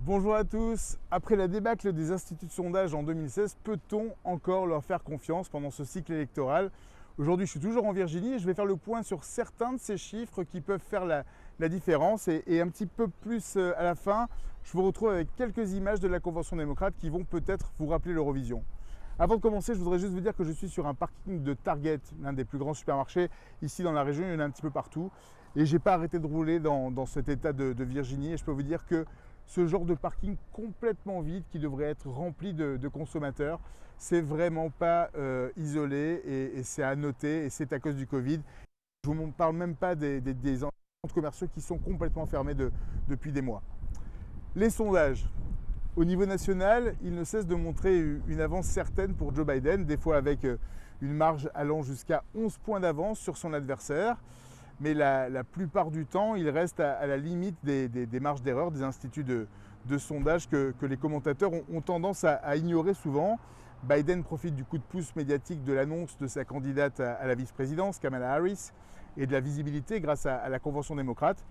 Bonjour à tous. Après la débâcle des instituts de sondage en 2016, peut-on encore leur faire confiance pendant ce cycle électoral? Aujourd'hui, je suis toujours en Virginie et je vais faire le point sur certains de ces chiffres qui peuvent faire la différence. Et un petit peu plus à la fin, je vous retrouve avec quelques images de la Convention démocrate qui vont peut-être vous rappeler l'Eurovision. Avant de commencer, je voudrais juste vous dire que je suis sur un parking de Target, l'un des plus grands supermarchés ici dans la région. Il y en a un petit peu partout. Et je n'ai pas arrêté de rouler dans cet état de Virginie. Et je peux vous dire que ce genre de parking complètement vide qui devrait être rempli de consommateurs, c'est vraiment pas isolé et c'est à noter et c'est à cause du Covid. Je ne vous parle même pas des centres commerciaux qui sont complètement fermés depuis des mois. Les sondages. Au niveau national, ils ne cessent de montrer une avance certaine pour Joe Biden, des fois avec une marge allant jusqu'à 11 points d'avance sur son adversaire. Mais la plupart du temps, il reste à la limite des marges d'erreur des instituts de sondage que les commentateurs ont tendance à ignorer souvent. Biden profite du coup de pouce médiatique de l'annonce de sa candidate à la vice-présidence, Kamala Harris, et de la visibilité grâce à la Convention démocrate,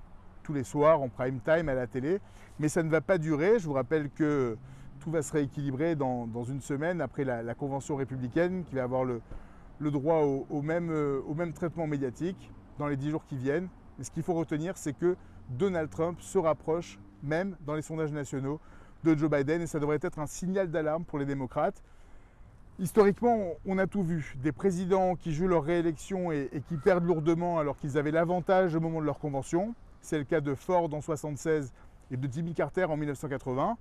tous les soirs en prime time à la télé. Mais ça ne va pas durer. Je vous rappelle que tout va se rééquilibrer dans une semaine après la Convention républicaine qui va avoir le droit au même traitement médiatique dans les 10 jours qui viennent. Mais ce qu'il faut retenir, c'est que Donald Trump se rapproche, même dans les sondages nationaux, de Joe Biden et ça devrait être un signal d'alarme pour les démocrates. Historiquement, on a tout vu. Des présidents qui jouent leur réélection et qui perdent lourdement alors qu'ils avaient l'avantage au moment de leur convention. C'est le cas de Ford en 1976 et de Jimmy Carter en 1980.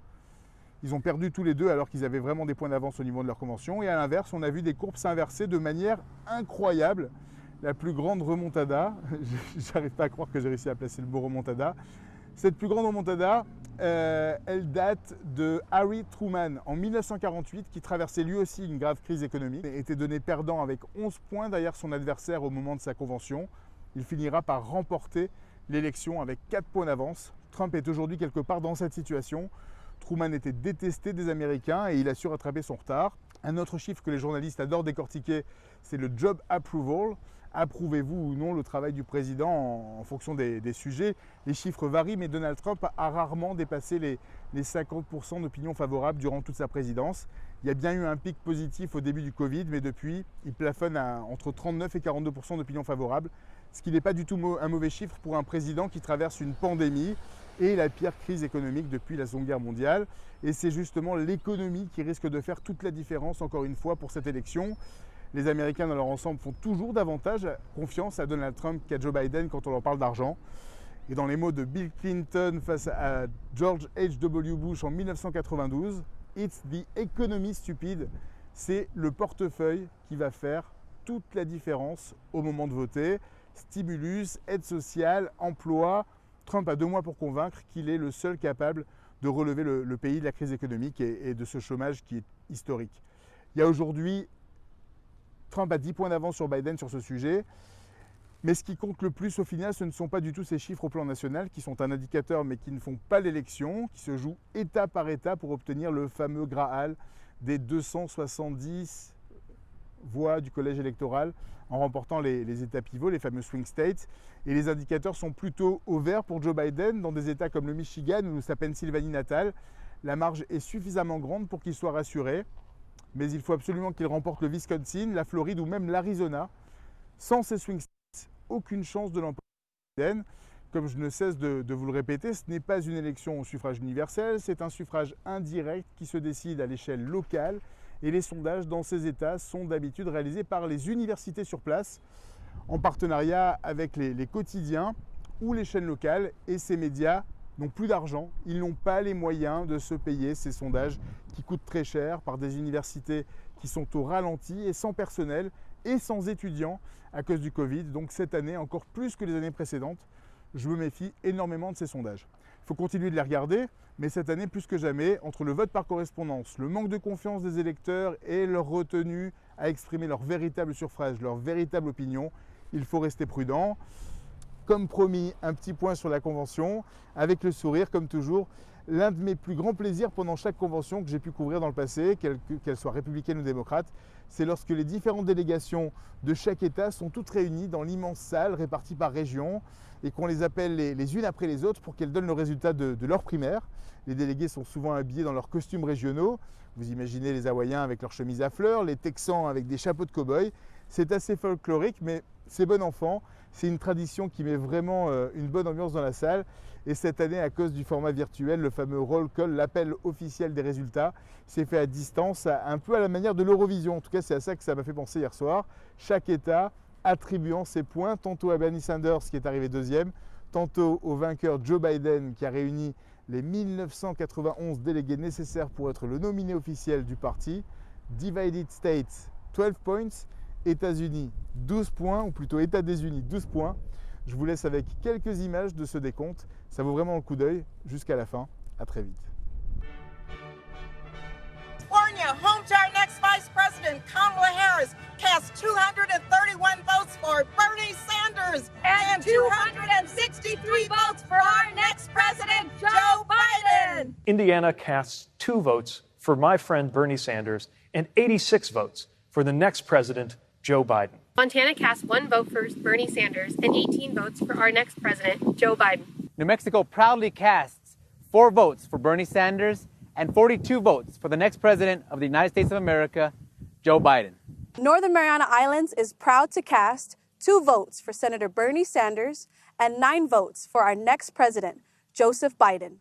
Ils ont perdu tous les deux alors qu'ils avaient vraiment des points d'avance au niveau de leur convention. Et à l'inverse, on a vu des courbes s'inverser de manière incroyable. La plus grande remontada, j'arrive pas à croire que j'ai réussi à placer le mot remontada. Cette plus grande remontada, elle date de Harry Truman en 1948 qui traversait lui aussi une grave crise économique et était donné perdant avec 11 points derrière son adversaire au moment de sa convention. Il finira par remporter l'élection avec 4 points d'avance. Trump est aujourd'hui quelque part dans cette situation. Truman était détesté des Américains et il a su rattraper son retard. Un autre chiffre que les journalistes adorent décortiquer, c'est le job approval. Approuvez-vous ou non le travail du président en fonction des sujets? Les chiffres varient, mais Donald Trump a rarement dépassé les 50% d'opinions favorables durant toute sa présidence. Il y a bien eu un pic positif au début du Covid, mais depuis, il plafonne à entre 39 et 42% d'opinions favorables, ce qui n'est pas du tout un mauvais chiffre pour un président qui traverse une pandémie et la pire crise économique depuis la Seconde Guerre mondiale. Et c'est justement l'économie qui risque de faire toute la différence, encore une fois, pour cette élection. Les Américains dans leur ensemble font toujours davantage confiance à Donald Trump qu'à Joe Biden quand on leur parle d'argent. Et dans les mots de Bill Clinton face à George H.W. Bush en 1992, « It's the economy stupid », c'est le portefeuille qui va faire toute la différence au moment de voter. Stimulus, aide sociale, emploi. Trump a 2 mois pour convaincre qu'il est le seul capable de relever le pays de la crise économique et de ce chômage qui est historique. Il y a aujourd'hui Trump a 10 points d'avance sur Biden sur ce sujet. Mais ce qui compte le plus au final, ce ne sont pas du tout ces chiffres au plan national qui sont un indicateur mais qui ne font pas l'élection, qui se jouent état par état pour obtenir le fameux Graal des 270 voix du collège électoral en remportant les États pivots, les fameux swing states. Et les indicateurs sont plutôt au vert pour Joe Biden dans des États comme le Michigan ou sa Pennsylvanie natale. La marge est suffisamment grande pour qu'il soit rassuré. Mais il faut absolument qu'il remporte le Wisconsin, la Floride ou même l'Arizona. Sans ces swing states, aucune chance de l'emporter. Comme je ne cesse de vous le répéter, ce n'est pas une élection au suffrage universel, c'est un suffrage indirect qui se décide à l'échelle locale. Et les sondages dans ces États sont d'habitude réalisés par les universités sur place, en partenariat avec les quotidiens ou les chaînes locales. Et ces médias n'ont plus d'argent, ils n'ont pas les moyens de se payer ces sondages qui coûtent très cher par des universités qui sont au ralenti et sans personnel et sans étudiants à cause du Covid. Donc cette année, encore plus que les années précédentes, je me méfie énormément de ces sondages. Il faut continuer de les regarder, mais cette année, plus que jamais, entre le vote par correspondance, le manque de confiance des électeurs et leur retenue à exprimer leur véritable suffrage, leur véritable opinion, il faut rester prudent. Comme promis, un petit point sur la convention, avec le sourire comme toujours. l'un de mes plus grands plaisirs pendant chaque convention que j'ai pu couvrir dans le passé, qu'elle soit républicaine ou démocrate, c'est lorsque les différentes délégations de chaque État sont toutes réunies dans l'immense salle répartie par région et qu'on les appelle les unes après les autres pour qu'elles donnent le résultat de leur primaire. Les délégués sont souvent habillés dans leurs costumes régionaux. Vous imaginez les Hawaïens avec leurs chemises à fleurs, les Texans avec des chapeaux de cow-boy. C'est assez folklorique, mais c'est bon enfant. C'est une tradition qui met vraiment une bonne ambiance dans la salle. Et cette année, à cause du format virtuel, le fameux roll call, l'appel officiel des résultats, s'est fait à distance, un peu à la manière de l'Eurovision. En tout cas, c'est à ça que ça m'a fait penser hier soir. Chaque État attribuant ses points, tantôt à Bernie Sanders qui est arrivé deuxième, tantôt au vainqueur Joe Biden qui a réuni les 1991 délégués nécessaires pour être le nominé officiel du parti. Divided States, 12 points. États-Unis, 12 points, ou plutôt État des Unis, 12 points. Je vous laisse avec quelques images de ce décompte. Ça vaut vraiment le coup d'œil. Jusqu'à la fin. À très vite. California, home to our next Vice President, Kamala Harris, cast 231 votes for Bernie Sanders and 263 votes for our next President, Joe Biden. Indiana casts 2 votes for my friend Bernie Sanders and 86 votes for the next president, Joe Biden. Montana cast 1 vote for Bernie Sanders and 18 votes for our next president, Joe Biden. New Mexico proudly casts 4 votes for Bernie Sanders and 42 votes for the next president of the United States of America, Joe Biden. Northern Mariana Islands is proud to cast 2 votes for Senator Bernie Sanders and 9 votes for our next president, Joseph Biden.